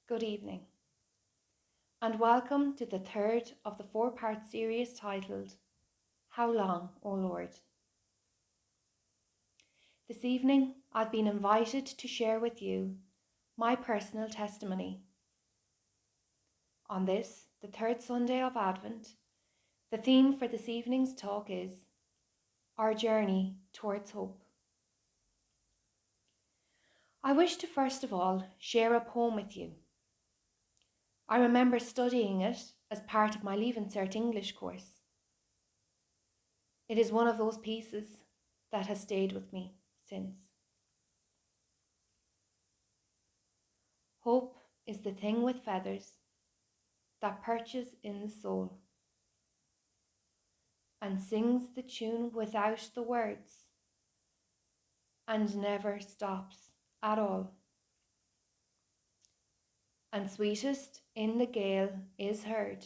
Good evening, and welcome to the third of the four-part series titled, How Long, O Lord? This evening, I've been invited to share with you my personal testimony. On this, the third Sunday of Advent, the theme for this evening's talk is Our Journey Towards Hope. I wish to first of all share a poem with you. I remember studying it as part of my Leaving Cert English course. It is one of those pieces that has stayed with me since. Hope is the thing with feathers that perches in the soul and sings the tune without the words and never stops at all. And sweetest in the gale is heard,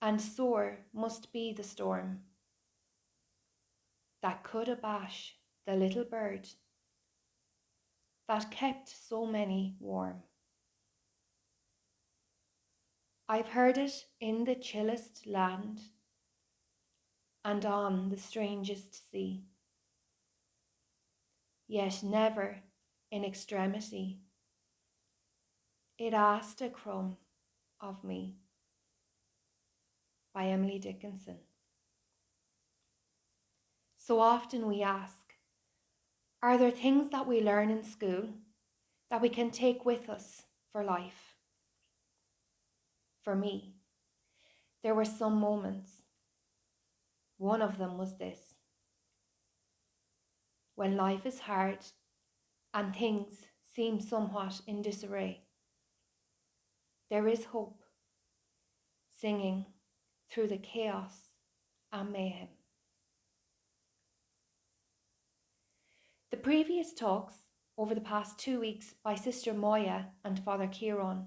and sore must be the storm that could abash the little bird that kept so many warm. I've heard it in the chillest land and on the strangest sea, yet never in extremity it asked a crumb of me. By Emily Dickinson. So often we ask, are there things that we learn in school that we can take with us for life? For me, there were some moments. One of them was this. When life is hard and things seem somewhat in disarray, there is hope singing through the chaos and mayhem. The previous talks over the past 2 weeks by Sister Moya and Father Kieran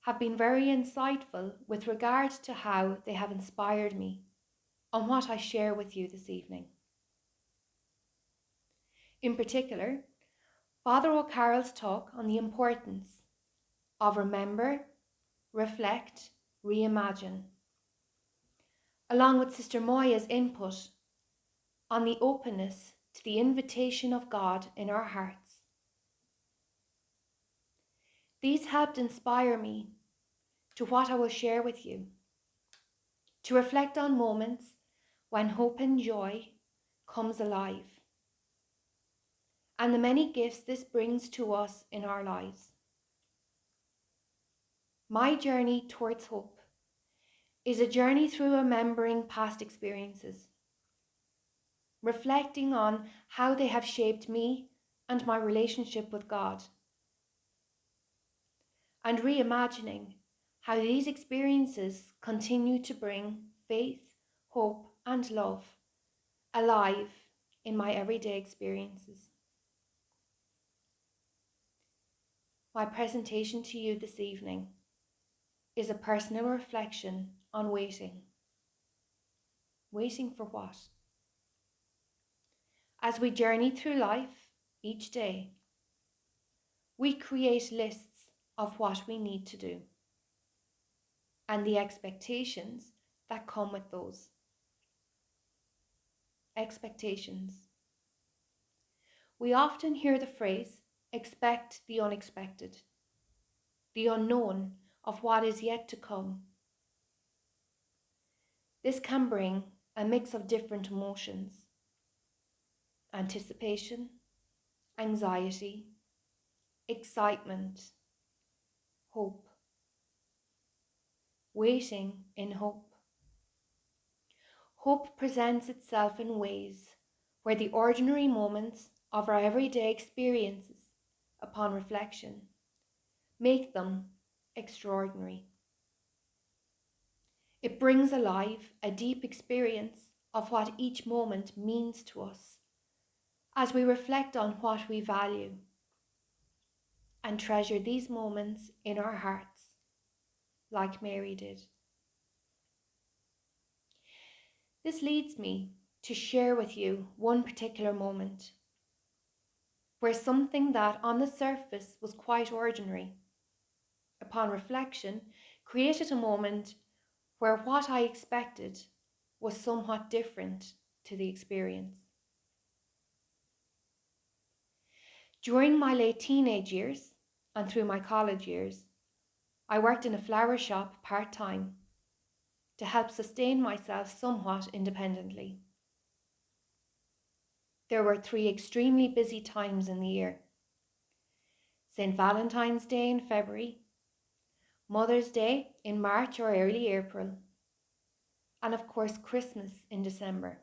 have been very insightful with regard to how they have inspired me on what I share with you this evening. In particular, Father O'Carroll's talk on the importance of remember, reflect, reimagine, along with Sister Moya's input on the openness to the invitation of God in our hearts. These helped inspire me to what I will share with you, to reflect on moments when hope and joy comes alive, and the many gifts this brings to us in our lives. My journey towards hope is a journey through remembering past experiences, reflecting on how they have shaped me and my relationship with God, and reimagining how these experiences continue to bring faith, hope, and love alive in my everyday experiences. My presentation to you this evening is a personal reflection on waiting. Waiting for what? As we journey through life each day, we create lists of what we need to do and the expectations that come with those. Expectations. We often hear the phrase, expect the unexpected, the unknown of what is yet to come. This can bring a mix of different emotions: anticipation, anxiety, excitement, hope. Waiting in hope. Hope presents itself in ways where the ordinary moments of our everyday experiences, upon reflection, make them extraordinary. It brings alive a deep experience of what each moment means to us as we reflect on what we value and treasure these moments in our hearts, like Mary did. This leads me to share with you one particular moment. where something that on the surface was quite ordinary, upon reflection, created a moment where what I expected was somewhat different to the experience. During my late teenage years and through my college years, I worked in a flower shop part-time to help sustain myself somewhat independently. There were 3 extremely busy times in the year: St. Valentine's Day in February, Mother's Day in March or early April, and of course Christmas in December.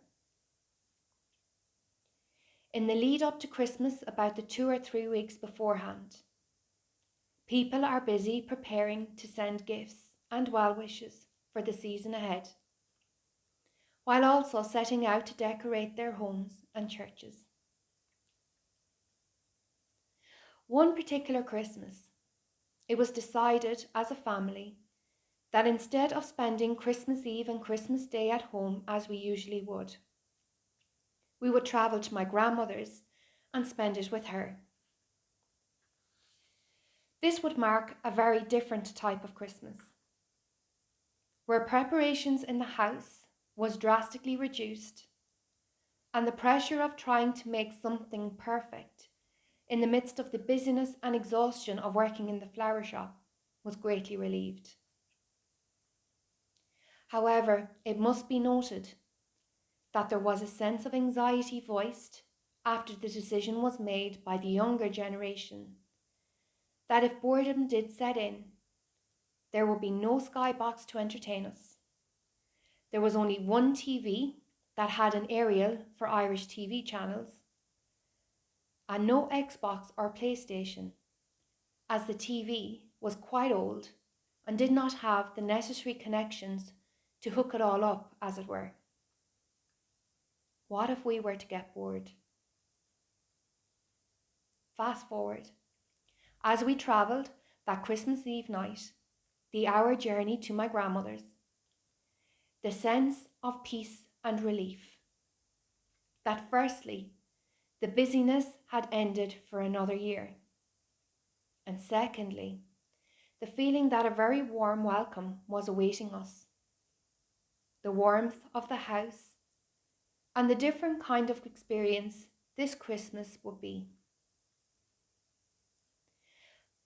In the lead up to Christmas, about the 2 or 3 weeks beforehand, people are busy preparing to send gifts and well wishes for the season ahead, while also setting out to decorate their homes and churches. One particular Christmas, it was decided as a family that instead of spending Christmas Eve and Christmas Day at home as we usually would, we would travel to my grandmother's and spend it with her. This would mark a very different type of Christmas, where preparations in the house was drastically reduced and the pressure of trying to make something perfect in the midst of the busyness and exhaustion of working in the flower shop was greatly relieved. However, it must be noted that there was a sense of anxiety voiced after the decision was made by the younger generation that if boredom did set in, there would be no skybox to entertain us. There was only one TV that had an aerial for Irish TV channels, and no Xbox or PlayStation, as the TV was quite old and did not have the necessary connections to hook it all up, as it were. What if we were to get bored? Fast forward. As we travelled that Christmas Eve night, the hour journey to my grandmother's, the sense of peace and relief that firstly, the busyness had ended for another year, and secondly, the feeling that a very warm welcome was awaiting us, the warmth of the house, and the different kind of experience this Christmas would be.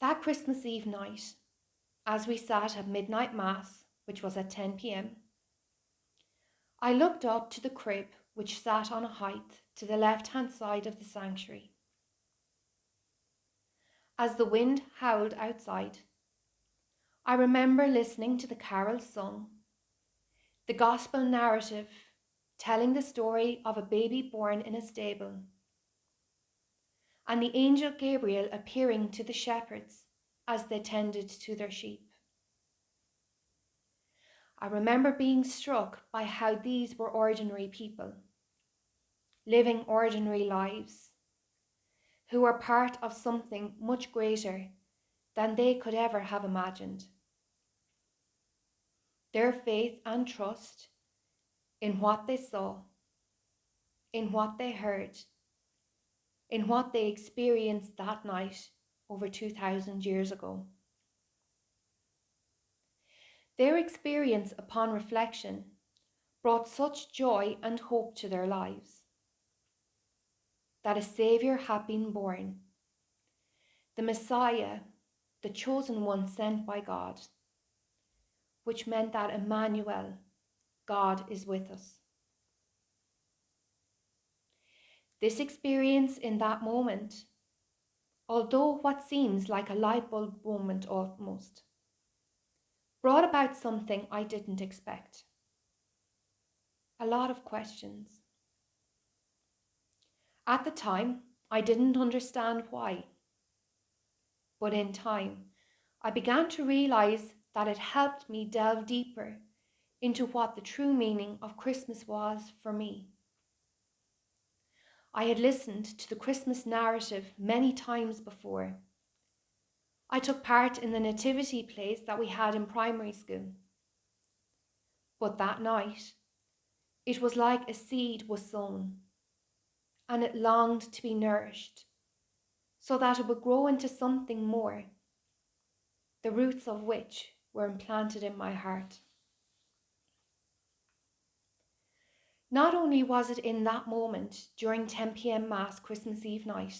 That Christmas Eve night, as we sat at midnight mass, which was at 10 p.m, I looked up to the crib which sat on a height to the left-hand side of the sanctuary. As the wind howled outside, I remember listening to the carols sung, the gospel narrative telling the story of a baby born in a stable, and the angel Gabriel appearing to the shepherds as they tended to their sheep. I remember being struck by how these were ordinary people, living ordinary lives, who were part of something much greater than they could ever have imagined. Their faith and trust in what they saw, in what they heard, in what they experienced that night over 2,000 years ago. Their experience upon reflection brought such joy and hope to their lives that a Saviour had been born, the Messiah, the chosen one sent by God, which meant that Emmanuel, God is with us. This experience in that moment, although what seems like a light bulb moment almost, brought about something I didn't expect. A lot of questions. At the time, I didn't understand why. But in time, I began to realize that it helped me delve deeper into what the true meaning of Christmas was for me. I had listened to the Christmas narrative many times before. I took part in the nativity plays that we had in primary school. But that night, it was like a seed was sown, and it longed to be nourished so that it would grow into something more, the roots of which were implanted in my heart. Not only was it in that moment during 10 p.m. Mass Christmas Eve night,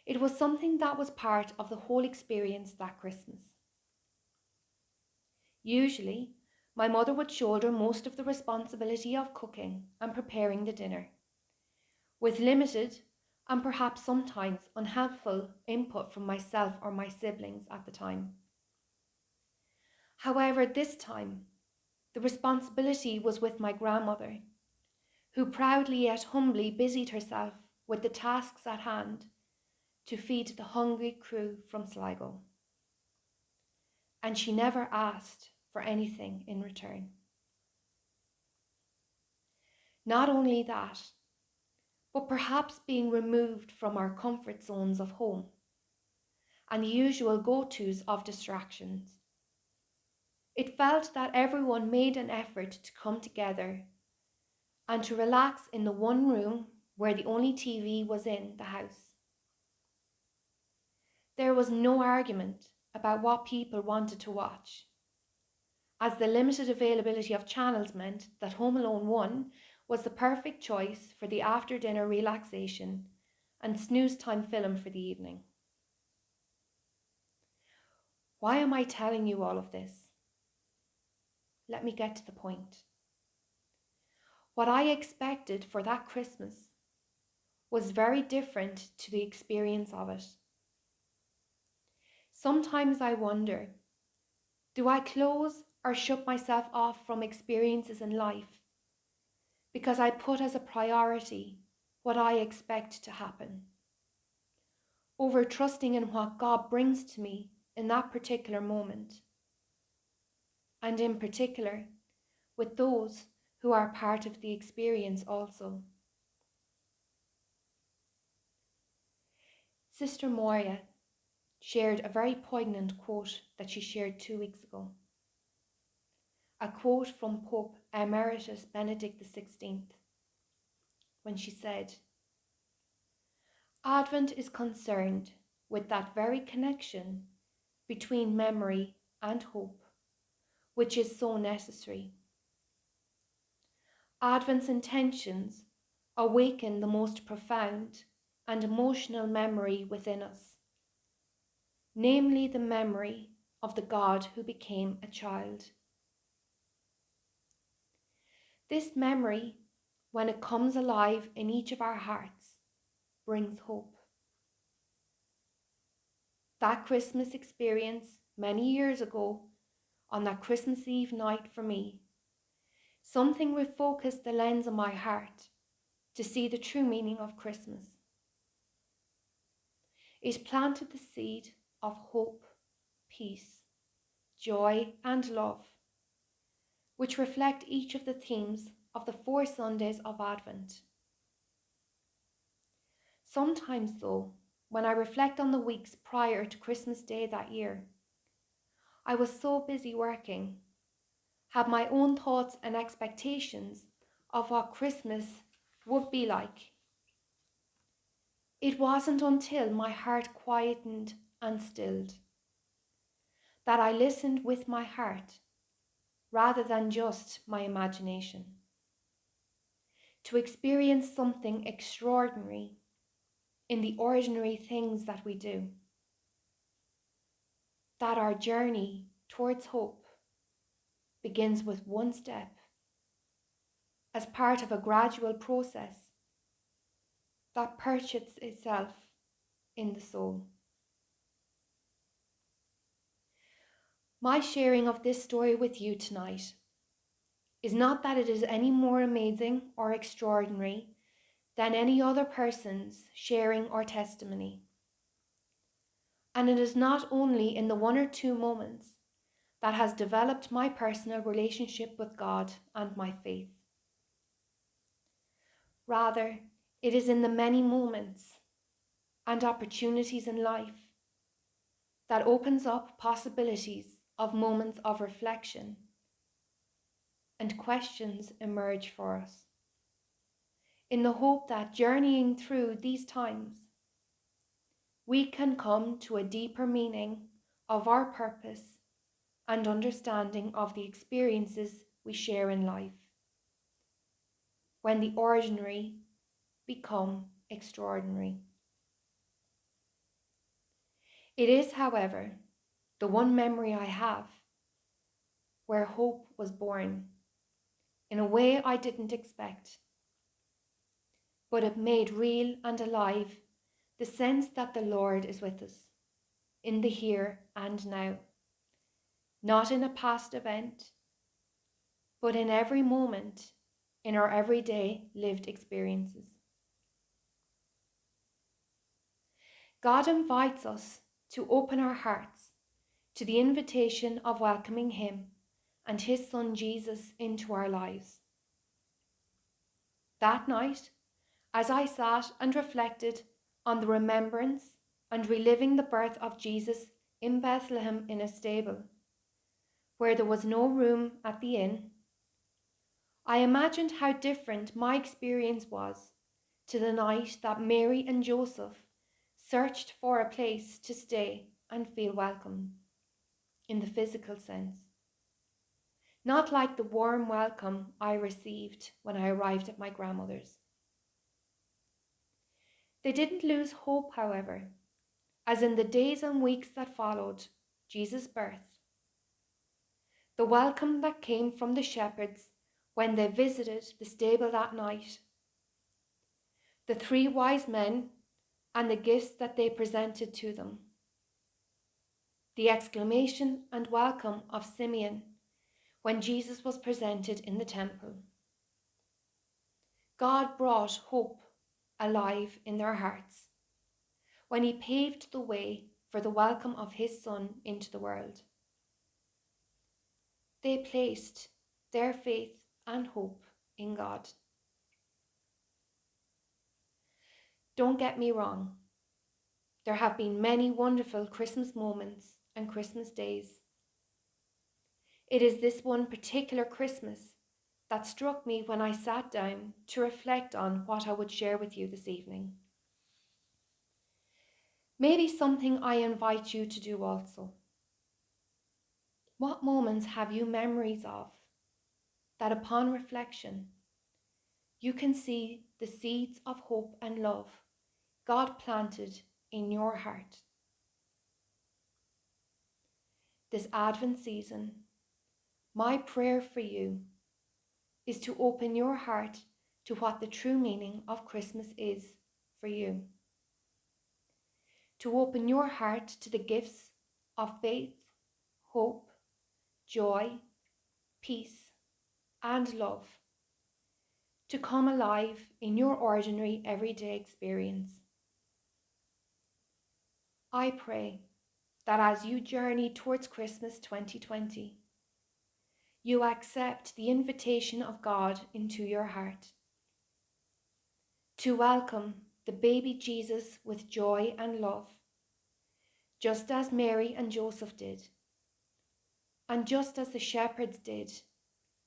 it was something that was part of the whole experience that Christmas. Usually, my mother would shoulder most of the responsibility of cooking and preparing the dinner, with limited and perhaps sometimes unhelpful input from myself or my siblings at the time. However, this time, the responsibility was with my grandmother, who proudly yet humbly busied herself with the tasks at hand to feed the hungry crew from Sligo. And she never asked for anything in return. Not only that, but perhaps being removed from our comfort zones of home and the usual go-tos of distractions, it felt that everyone made an effort to come together and to relax in the one room where the only TV was in the house. There was no argument about what people wanted to watch, as the limited availability of channels meant that Home Alone 1 was the perfect choice for the after-dinner relaxation and snooze time film for the evening. Why am I telling you all of this? Let me get to the point. What I expected for that Christmas was very different to the experience of it. Sometimes I wonder, do I close or shut myself off from experiences in life because I put as a priority what I expect to happen, over trusting in what God brings to me in that particular moment, and in particular with those who are part of the experience also? Sister Moria shared a very poignant quote that she shared 2 weeks ago. A quote from Pope Emeritus Benedict XVI, when she said, "Advent is concerned with that very connection between memory and hope, which is so necessary. Advent's intentions awaken the most profound and emotional memory within us, namely the memory of the God who became a child. This memory, when it comes alive in each of our hearts, brings hope. That Christmas experience many years ago, on that Christmas Eve night for me, something refocused the lens of my heart to see the true meaning of Christmas. It planted the seed of hope, peace, joy, and love, which reflect each of the themes of the 4 Sundays of Advent. Sometimes, though, when I reflect on the weeks prior to Christmas Day that year, I was so busy working, had my own thoughts and expectations of what Christmas would be like. It wasn't until my heart quietened and stilled that I listened with my heart rather than just my imagination, to experience something extraordinary in the ordinary things that we do, that our journey towards hope begins with one step as part of a gradual process that purchases itself in the soul. My sharing of this story with you tonight is not that it is any more amazing or extraordinary than any other person's sharing or testimony. And it is not only in the 1 or 2 moments that has developed my personal relationship with God and my faith. Rather, it is in the many moments and opportunities in life that opens up possibilities of moments of reflection, and questions emerge for us, in the hope that journeying through these times we can come to a deeper meaning of our purpose and understanding of the experiences we share in life, when the ordinary become extraordinary. It is, however, the one memory I have where hope was born in a way I didn't expect, but it made real and alive the sense that the Lord is with us in the here and now, not in a past event, but in every moment in our everyday lived experiences. God invites us to open our hearts to the invitation of welcoming Him and His Son Jesus into our lives. That night, as I sat and reflected on the remembrance and reliving the birth of Jesus in Bethlehem in a stable, where there was no room at the inn, I imagined how different my experience was to the night that Mary and Joseph searched for a place to stay and feel welcome, in the physical sense. Not like the warm welcome I received when I arrived at my grandmother's. They didn't lose hope, however, as in the days and weeks that followed Jesus' birth. The welcome that came from the shepherds when they visited the stable that night, the 3 wise men and the gifts that they presented to them, the exclamation and welcome of Simeon when Jesus was presented in the temple. God brought hope alive in their hearts when He paved the way for the welcome of His Son into the world. They placed their faith and hope in God. Don't get me wrong, there have been many wonderful Christmas moments and Christmas days. It is this one particular Christmas that struck me when I sat down to reflect on what I would share with you this evening. Maybe something I invite you to do also. What moments have you memories of that upon reflection you can see the seeds of hope and love God planted in your heart? This Advent season, my prayer for you is to open your heart to what the true meaning of Christmas is for you. To open your heart to the gifts of faith, hope, joy, peace, and love to come alive in your ordinary everyday experience. I pray that as you journey towards Christmas 2020, you accept the invitation of God into your heart to welcome the baby Jesus with joy and love, just as Mary and Joseph did, and just as the shepherds did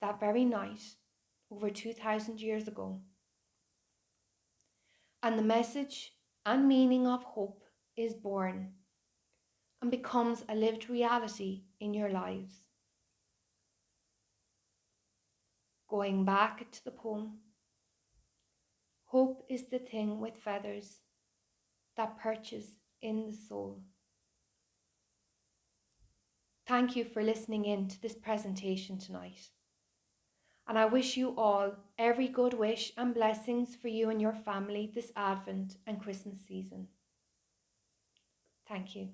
that very night over 2,000 years ago. And the message and meaning of hope is born and becomes a lived reality in your lives. Going back to the poem, hope is the thing with feathers that perches in the soul. Thank you for listening in to this presentation tonight. And I wish you all every good wish and blessings for you and your family this Advent and Christmas season. Thank you.